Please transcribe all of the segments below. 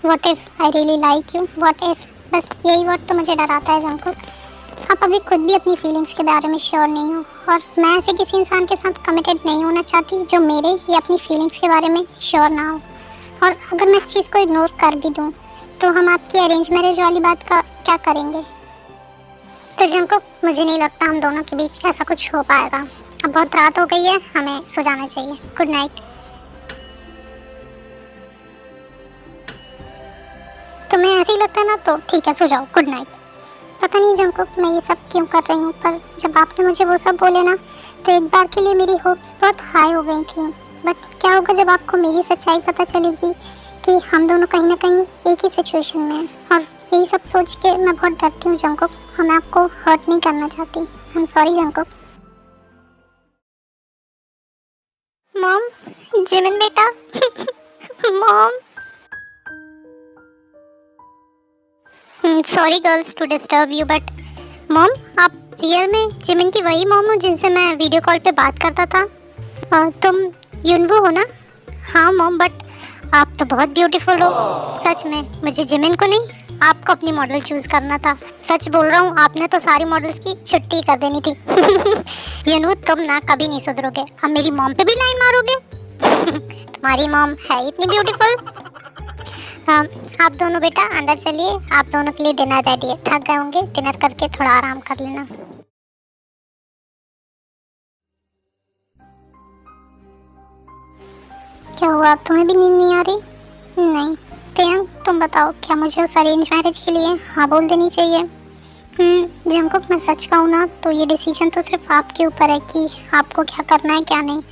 What if I really like you, what if, बस यही word तो मुझे डराता है जंकुक। आप अभी खुद भी अपनी फीलिंग्स के बारे में श्योर नहीं हो और मैं ऐसे किसी इंसान के साथ कमिटेड नहीं होना चाहती जो मेरे या अपनी फीलिंग्स के बारे में श्योर ना हो। और अगर मैं इस चीज़ को इग्नोर कर भी दूँ तो हम आपकी अरेंज मैरिज वाली बात का क्या करेंगे? तो जंकुक, मुझे नहीं लगता हम दोनों के बीच ऐसा कुछ हो पाएगा। अब बहुत रात हो गई है, हमें सो जाना चाहिए। Good night. तुम्हें ऐसे ही लगता है ना, तो ठीक है, सो जाओ। Good night. पता नहीं जंकुक मैं ये सब क्यों कर रही हूँ, पर जब आपने मुझे वो सब बोले ना तो एक बार के लिए मेरी होप्स बहुत हाई हो गई थी। बट क्या होगा जब आपको मेरी सच्चाई पता चलेगी कि हम दोनों कहीं ना कहीं एक ही सिचुएशन में हैं। और यही सब सोच के मैं बहुत डरती हूँ जंकुक, और मैं आपको हर्ट नहीं करना चाहती। I am sorry Jungkook. Mom, Jimin बेटा। Mom. Sorry girls to disturb you, but mom, आप रियल में जिमिन की वही मॉम हो जिनसे मैं वीडियो कॉल पे बात करता था? तुम युनवो हो ना? हाँ मॉम, बट आप तो बहुत ब्यूटीफुल हो। सच में मुझे जिमिन को नहीं, आपको अपनी मॉडल चूज करना था। सच बोल रहा हूँ, आपने तो सारी मॉडल्स की छुट्टी कर देनी थी। युनवो, तुम ना कभी नहीं सुधरोगे। अब मेरी मॉम पे भी लाइन मारोगे? तुम्हारी मॉम है इतनी ब्यूटीफुल। आप दोनों बेटा अंदर चलिए, आप दोनों के लिए डिनर रेडी है। थक गए होंगे, डिनर करके थोड़ा आराम कर लेना। क्या हुआ, तुम्हें भी नींद नहीं आ रही? नहीं। तेयंग, तुम बताओ, क्या मुझे उस अरेंज मैरिज के लिए हाँ बोल देनी चाहिए? जंकुक, मैं सच कहूँ ना तो ये डिसीजन तो सिर्फ आपके ऊपर है कि आपको क्या करना है क्या नहीं।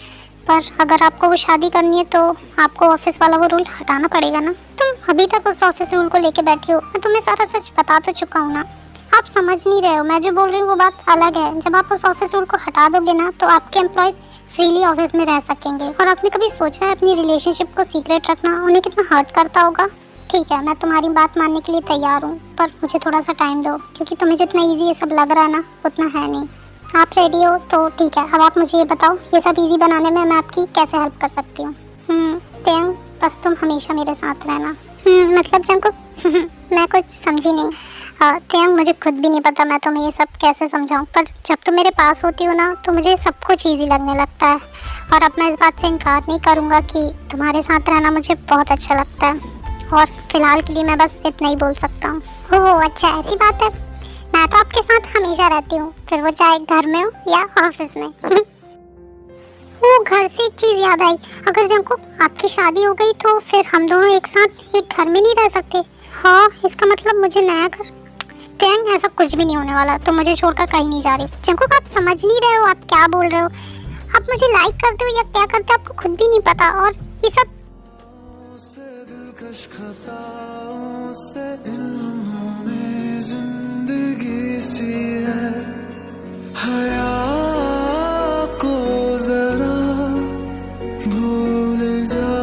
पर अगर आपको वो शादी करनी है तो आपको ऑफिस वाला वो रूल हटाना पड़ेगा ना। तुम अभी तक उस ऑफिस रूल को लेके बैठी हो। मैं तुम्हें सारा सच बता तो चुका हूँ ना। आप समझ नहीं रहे हो, मैं जो बोल रही हूँ वो बात अलग है। जब आप उस ऑफिस रूल को हटा दोगे ना तो आपके एम्प्लॉयज फ्रीली ऑफिस में रह सकेंगे। और आपने कभी सोचा है अपनी रिलेशनशिप को सीक्रेट रखना उन्हें कितना हर्ट करता होगा? ठीक है, मैं तुम्हारी बात मानने के लिए तैयार हूँ, पर मुझे थोड़ा सा टाइम दो, क्योंकि तुम्हें जितना इजी ये सब लग रहा है ना उतना है नहीं। आप रेडी हो तो ठीक है। अब आप मुझे ये बताओ, ये सब इजी बनाने में मैं आपकी कैसे हेल्प कर सकती हूँ? तेयंग, बस तुम हमेशा मेरे साथ रहना। मतलब जंकुक, मैं कुछ समझी नहीं। तेयंग, मुझे खुद भी नहीं पता मैं तुम्हें ये सब कैसे समझाऊं, पर जब तुम मेरे पास होती हो ना तो मुझे सब कुछ इजी लगने लगता है। और अब मैं इस बात से इनकार नहीं करूँगा कि तुम्हारे साथ रहना मुझे बहुत अच्छा लगता है। और फिलहाल के लिए मैं बस इतना ही बोल सकता हूँ। ओह अच्छा, ऐसी बात है। मैं तो आपके साथ हमेशा रहती हूँ, फिर वो चाहे घर में हो या ऑफिस में। वो घर से एक चीज याद आई, अगर जंकुक आपकी शादी हो गई तो फिर हम दोनों एक साथ एक घर में नहीं रह सकते। हाँ, इसका मतलब मुझे नया घर। तेयंग, ऐसा कुछ भी नहीं होने वाला, तो मुझे छोड़कर कहीं नहीं जा रही। जंकुक, आप समझ नहीं रहे हो, आप क्या बोल रहे हो? आप मुझे लाइक करते हो या क्या करते हो आपको खुद भी नहीं पता। और ये सब जिंदगी सी है, हया को जरा भूल जाओ।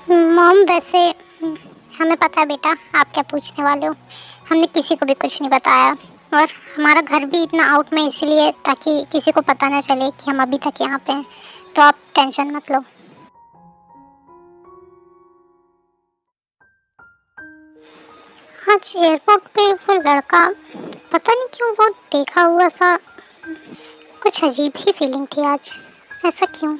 मॉम, वैसे हमें पता है बेटा आप क्या पूछने वाले हो। हमने किसी को भी कुछ नहीं बताया, और हमारा घर भी इतना आउट में इसलिए ताकि किसी को पता ना चले कि हम अभी तक यहाँ पे हैं। तो आप टेंशन मत लो। आज एयरपोर्ट पे वो लड़का, पता नहीं क्यों वो देखा हुआ सा, कुछ अजीब ही फीलिंग थी आज। ऐसा क्यों?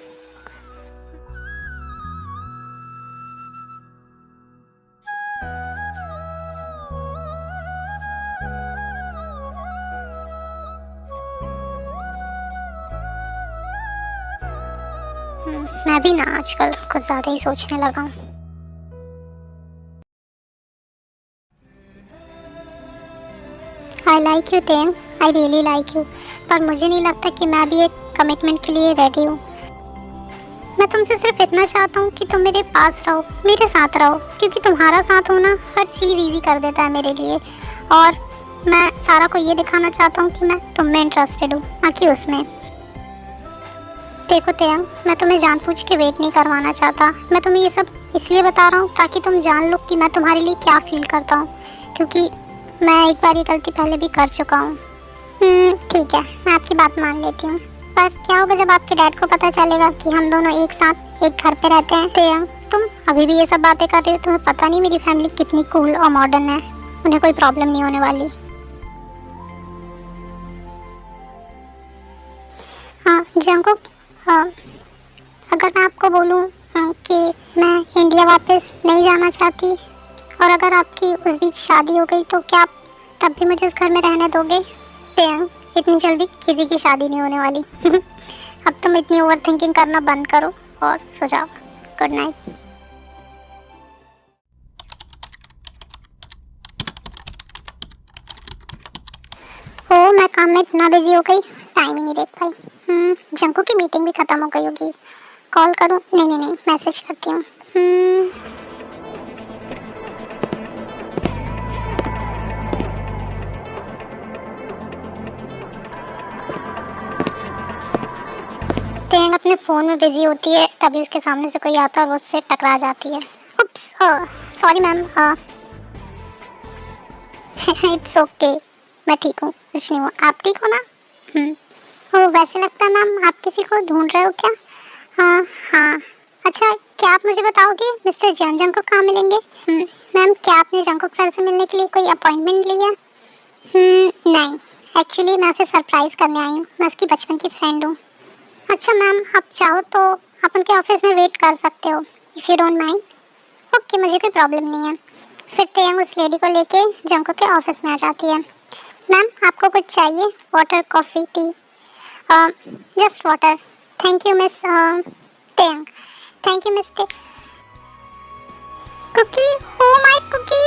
मैं भी ना आजकल कुछ ज़्यादा ही सोचने लगा हूँ। I like you Taeyang, I really like you, पर मुझे नहीं लगता कि मैं भी एक कमिटमेंट के लिए रेडी हूँ। मैं तुमसे सिर्फ इतना चाहता हूँ कि तुम मेरे पास रहो, मेरे साथ रहो, क्योंकि तुम्हारा साथ होना हर चीज़ इजी कर देता है मेरे लिए। और मैं सारा को ये दिखाना चाहता हूँ कि मैं तुम में इंटरेस्टेड हूँ, ना कि उसमें। देखो तेयंग, मैं तुम्हें जानबूझ के वेट नहीं करवाना चाहता। मैं तुम्हें ये सब इसलिए बता रहा हूँ ताकि तुम जान लो कि मैं तुम्हारे लिए क्या फील करता हूँ, क्योंकि मैं एक बार ये गलती पहले भी कर चुका हूँ। ठीक है, मैं आपकी बात मान लेती हूँ, पर क्या होगा जब आपके डैड को पता चलेगा कि हम दोनों एक साथ एक घर पे रहते हैं? तेयंग, तुम अभी भी ये सब बातें कर रही हो? तुम्हें पता नहीं मेरी फैमिली कितनी कूल और मॉडर्न है, उन्हें कोई प्रॉब्लम नहीं होने वाली। हाँ जंकुक, अगर मैं आपको बोलूँ कि मैं इंडिया वापस नहीं जाना चाहती और अगर आपकी उस बीच शादी हो गई तो क्या आप तब भी मुझे उस घर में रहने दोगे? तेयंग, इतनी जल्दी किसी की शादी नहीं होने वाली। अब तुम इतनी ओवर थिंकिंग करना बंद करो और सो जाओ। Good night. ओ, मैं काम में इतना बिजी हो गई, टाइम ही नहीं देख पाई। जंकू की मीटिंग भी खत्म हो गई होगी। कॉल करूं? नहीं नहीं नहीं, मैसेज करती हूँ। तेंग अपने फोन में बिजी होती है, तभी उसके सामने से कोई आता है और वो उससे टकरा जाती है। उप्स, सॉरी मैम। इट्स ओके, मैं ठीक हूँ, कुछ नहीं हुआ। आप ठीक हो ना? ओ, वैसे लगता है मैम आप किसी को ढूंढ रहे हो क्या? हाँ हाँ। अच्छा, क्या आप मुझे बताओगे मिस्टर जॉन जंकुक कहाँ मिलेंगे? मैम, क्या आपने जंकुक सर से मिलने के लिए कोई अपॉइंटमेंट ली है? नहीं, एक्चुअली मैं उसे सरप्राइज करने आई हूँ। मैं उसकी बचपन की फ्रेंड हूँ। अच्छा मैम, आप चाहो तो आप उनके ऑफिस में वेट कर सकते हो, if you don't mind. Okay, मुझे कोई प्रॉब्लम नहीं है। फिर तेयंग उस लेडी को लेके जंकुक के ऑफिस में आ जाती है। मैम, आपको कुछ चाहिए? Water, coffee, tea? Just water. Thank you miss Taeyang. Thank you mister Cookie. Oh my Cookie,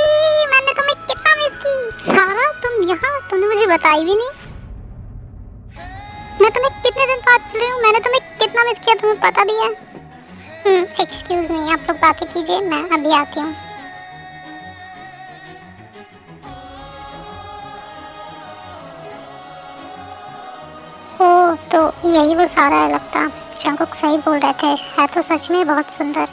मैंने तुम्हें कितना मिस की। सारा, तुम यहाँ? तुमने मुझे बताई भी नहीं। मैं तुम्हें कितने दिन बाद मिल रही हूँ, मैंने तुम्हें कितना मिस किया तुम्हें पता भी है? एक्सक्यूज मी, आप लोग बातें कीजिए, मैं अभी आती हूँ। ओह, तो यही वो सारा है लगता। जंकुक सही बोल रहे थे, है तो सच में बहुत सुंदर।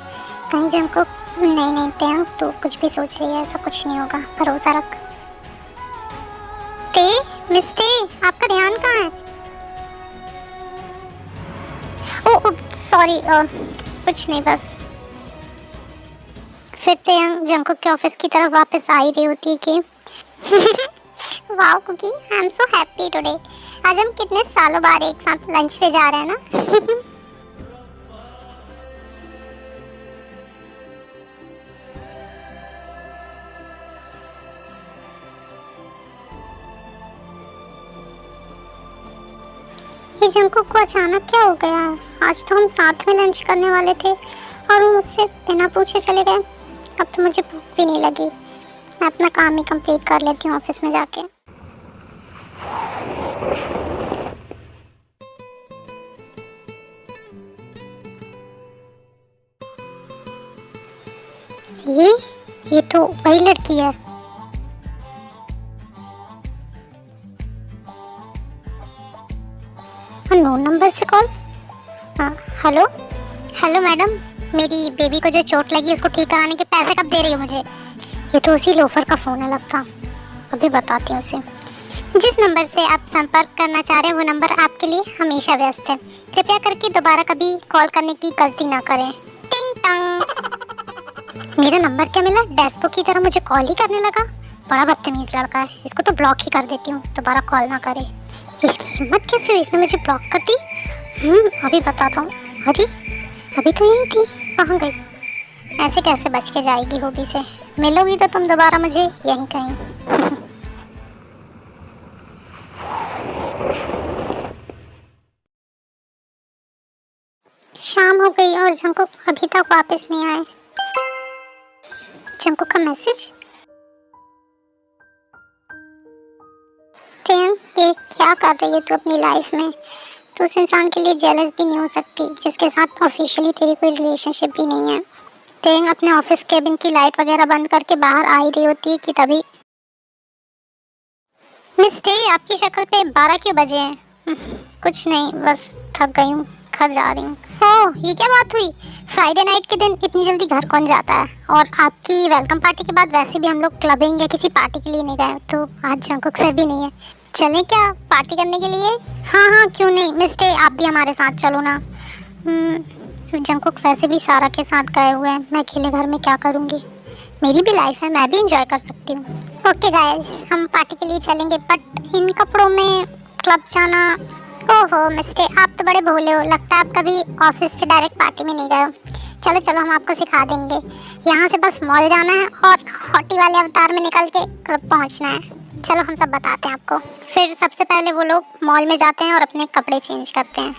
कहीं जंकुक? नहीं नहीं तेयंग, तू कुछ भी सोच रही है, ऐसा कुछ नहीं होगा, भरोसा रख। ते, मिस्टे, आपका ध्यान कहाँ है? ओह सॉरी, कुछ नहीं बस। फिर तेयंग जंकुक के ऑफिस की तरफ वापस आ ही रही होती है कि wow cookie, I am so happy today. आज हम कितने सालों बाद एक साथ लंच पे जा रहे हैं ना। ये जंकुक को अचानक क्या हो गया है? आज तो हम साथ में लंच करने वाले थे और वो मुझसे बिना पूछे चले गए। अब तो मुझे भूख भी नहीं लगी। मैं अपना काम ही कंप्लीट कर लेती हूँ ऑफिस में जाके। ये तो वही लड़की है। अननोन नंबर से कॉल। हेलो हेलो मैडम, मेरी बेबी को जो चोट लगी उसको ठीक कराने के पैसे कब दे रही हो मुझे? ये तो उसी लोफर का फोन है लगता। अभी बताती हूँ उसे। जिस नंबर से आप संपर्क करना चाह रहे हैं वो नंबर आपके लिए हमेशा व्यस्त है। कृपया करके दोबारा कभी कॉल करने की गलती ना करें। टिंग टंग। मेरा नंबर क्या मिला? डैशबुक की तरह मुझे कॉल ही करने लगा। बड़ा बदतमीज लड़का है, इसको तो ब्लॉक ही कर देती हूँ, दोबारा कॉल ना करे। इसकी हिम्मत कैसे हुई, इसने मुझे ब्लॉक कर दी? अभी बताता हूँ। अरे अभी तो यही थी, कहाँ गई? ऐसे कैसे बच के जाएगी हॉबी से? मिलोगी तो तुम दोबारा मुझे यहीं कहीं। शाम हो गई और जंकुक अभी तक वापस नहीं आए। जंकुक का मैसेज। ये क्या कर रही है तू अपनी लाइफ में? तू उस इंसान के लिए जेलस भी नहीं हो सकती जिसके साथ ऑफिशियली तेरी कोई रिलेशनशिप भी नहीं है। तेंग अपने ऑफिस केबिन की लाइट वगैरह बंद करके बाहर आ ही रही होती है कि तभी मिस्टे, आपकी शक्ल पे 12 क्यों बजे हैं? कुछ नहीं, बस थक गई हूँ, घर जा रही हूँ। ओह, ये क्या बात हुई? फ्राइडे नाइट के दिन इतनी जल्दी घर कौन जाता है? और आपकी वेलकम पार्टी के बाद वैसे भी हम लोग क्लबिंग या किसी पार्टी के लिए नहीं गए, तो आज जंकुक सर भी नहीं है। चलें क्या पार्टी करने के लिए? हाँ हाँ क्यों नहीं, मिस्टर आप भी हमारे साथ चलो ना। जंकुक वैसे भी सारा के साथ गए हुए हैं, मैं अकेले घर में क्या करूँगी? मेरी भी लाइफ है, मैं भी इंजॉय कर सकती हूँ। ओके गाइस, हम पार्टी के लिए चलेंगे, बट इन कपड़ों में क्लब जाना। ओहो मिस्टर आप तो बड़े भोले हो, लगता है आप कभी ऑफिस से डायरेक्ट पार्टी में नहीं गए हो। चलो चलो हम आपको सिखा देंगे। यहाँ से बस मॉल जाना है और हॉटी वाले अवतार में निकल के क्लब पहुँचना है। चलो हम सब बताते हैं आपको। फिर सबसे पहले वो लोग मॉल में जाते हैं और अपने कपड़े चेंज करते हैं।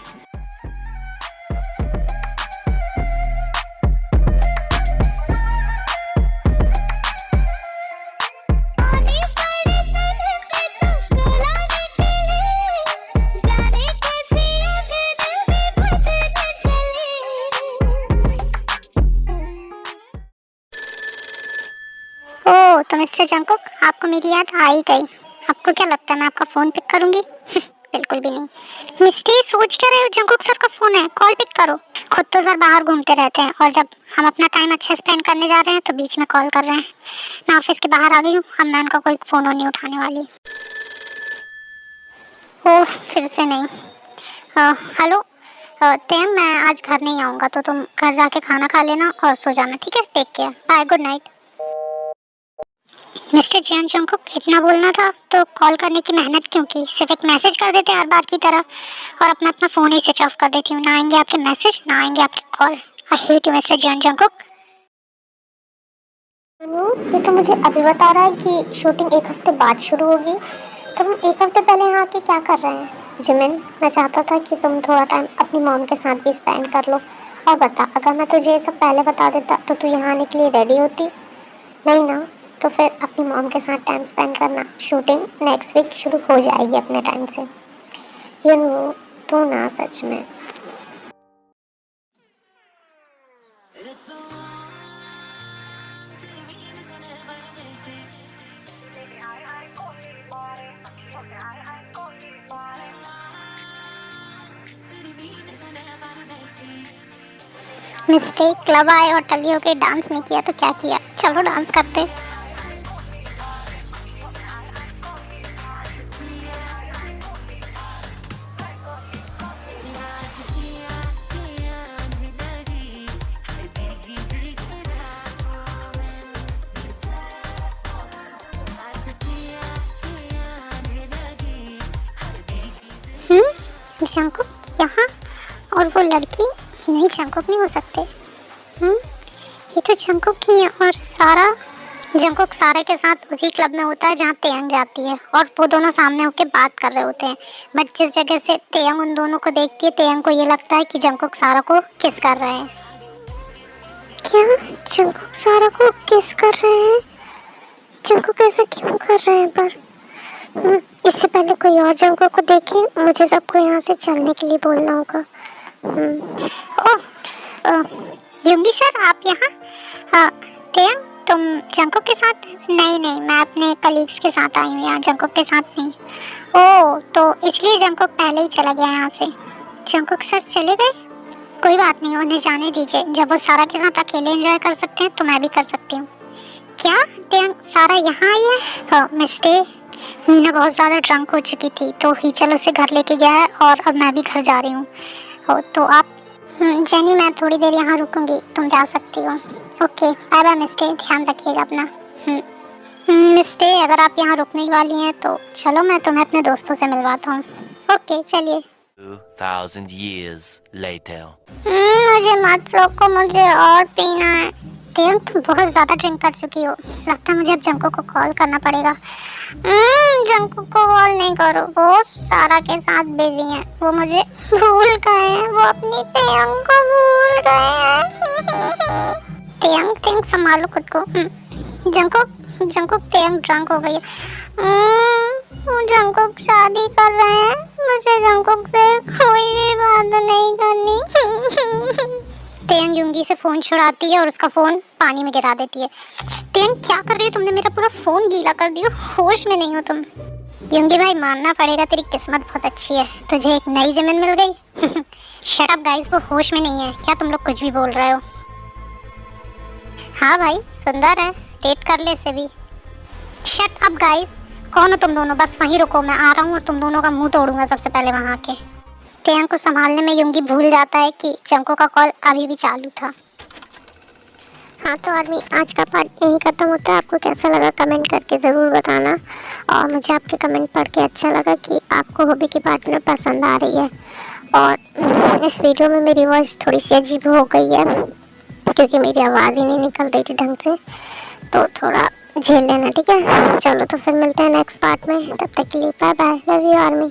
ओह तो मिस्टर जंकुक आपको मेरी याद आ ही गई। आपको क्या लगता है मैं आपका फोन पिक करूंगी? बिल्कुल भी नहीं। मिस्टर सोच क्या रहे हो, जंकुक सर का फोन है, कॉल पिक करो। खुद तो सर बाहर घूमते रहते हैं और जब हम अपना टाइम अच्छा स्पेंड करने जा रहे हैं तो बीच में कॉल कर रहे हैं। मैं ऑफिस के बाहर आ गई हूँ, अब मैं उनका कोई फोन नहीं उठाने वाली। ओह फिर से नहीं। हेलो तेन मैं आज घर नहीं आऊँगा, तो तुम घर जाके खाना खा लेना और सो जाना, ठीक है? Take care, bye, good night. Mister Jeon Jungkook इतना बोलना था तो कॉल करने की मेहनत क्यों की? सिर्फ एक मैसेज कर देते हर बार की तरह, और अपना अपना फोन ही स्विच ऑफ कर देती हूँ। ना आएंगे आपके मैसेज, ना आएंगे आपके call. I hate you mister Jeon Jungkook. ये तो मुझे अभी बता रहा है कि शूटिंग एक हफ्ते बाद शुरू होगी, तो हम एक हफ्ते पहले यहाँ आके क्या कर रहे हैं? जिमिन मैं चाहता था कि तुम थोड़ा टाइम अपनी मॉम के साथ भी स्पेंड कर लो। और बता, अगर मैं तुझे ये सब पहले बता देता तो तू यहाँ आने के लिए रेडी होती? नहीं ना, तो फिर अपनी मॉम के साथ टाइम स्पेंड करना। शूटिंग नेक्स्ट वीक शुरू हो जाएगी अपने टाइम से। यू नो तो ना सच में। मिस्टेक, क्लब आए और टली होके डांस नहीं किया तो क्या किया? चलो डांस करते। जंकुक यहाँ, और वो लड़की? नहीं जंकुक नहीं हो सकते। ये तो जंकुक ही है, और सारा जंकुक सारा के साथ उसी क्लब में होता है जहाँ तेयंग जाती है, और वो दोनों सामने होके बात कर रहे होते हैं। बट जिस जगह से तेयंग उन दोनों को देखती है, तेयंग को ये लगता है कि जंकुक सारा को किस कर रहे हैं। क्या जंकुक सारा को किस कर रहे हैं? जंकुक ऐसा क्यों कर रहे हैं? पर इससे पहले कोई और जंकुक को देखे, मुझे सबको यहाँ से चलने के लिए बोलना होगा। ओह युंगी सर आप यहाँ? तेयंग तुम जंकुक के साथ? नहीं नहीं, मैं अपने कलीग्स के साथ आई हूँ यहाँ, जंकुक के साथ नहीं। ओह तो इसलिए जंकुक पहले ही चला गया यहाँ से। जंकुक सर चले गए? कोई बात नहीं, उन्हें जाने दीजिए। जब वो सारा के साथ अकेले एंजॉय कर सकते हैं तो मैं भी कर सकती हूँ। क्या तेयंग सारा यहाँ आई है? हाँ मिस्टर, मीना बहुत ज़्यादा ड्रंक हो चुकी थी तो हिचल उसे घर लेके गया है और अब मैं भी घर जा रही हूँ। तो आप जेनी मैं थोड़ी देर यहाँ रुकूंगी, तुम जा सकती हो। ओके बाय बाय मिस्टर, ध्यान रखिएगा अपना। मिस्टर अगर आप यहाँ रुकने वाली हैं तो चलो मैं तुम्हें अपने दोस्तों से मिलवाता हूँ। ओके चलिए। 2000 years later. मुझे मत रोको, मुझे और पीना है। तेयंग तुम बहुत ज़्यादा ड्रिंक कर चुकी हो, लगता है मुझे अब जंको को कॉल करना पड़ेगा। जंको को कॉल नहीं करो, वो सारा के साथ बिजी हैं, वो मुझे भूल गए हैं, वो अपनी तेयंग को भूल गए हैं। तेयंग तेयंग संभालो खुद को। जंकुक तेयंग ड्रंक हो गई है। जंकुक शादी कर रहे हैं, मुझे जंकुक से कोई भी बात नहीं करनी। तेयंग युंगी से फोन छुड़ाती है और उसका फोन पानी में गिरा देती है। तेयंग क्या कर रही हो? तुमने मेरा पूरा फोन गीला कर दिया, होश में नहीं हो तुम। युंगी भाई मानना पड़ेगा, तेरी किस्मत बहुत अच्छी है, तुझे एक नई जमीन मिल गई। शट अप गाइस, वो होश में नहीं है। क्या तुम लोग कुछ भी बोल रहे हो? हाँ भाई सुंदर है, डेट कर ले इसे भी। शट अप गाइस, कौन हो तुम दोनों? बस वहीं रुको, मैं आ रहा हूँ और तुम दोनों का मुंह तोड़ूंगा सबसे पहले वहां के। तेयंग को संभालने में युंगी भूल जाता है कि जंको का कॉल अभी भी चालू था। हाँ तो आदमी, आज का पार्ट यही खत्म होता है। आपको कैसा लगा कमेंट करके ज़रूर बताना। और मुझे आपके कमेंट पढ़ के अच्छा लगा कि आपको हॉबी की पार्टनर पसंद आ रही है। और इस वीडियो में मेरी वॉइस थोड़ी सी अजीब हो गई है क्योंकि मेरी आवाज़ ही नहीं निकल रही थी ढंग से, तो थोड़ा झेल लेना, ठीक है। चलो तो फिर मिलते हैं नेक्स्ट पार्ट में, तब तक के लिए bye bye, love you army.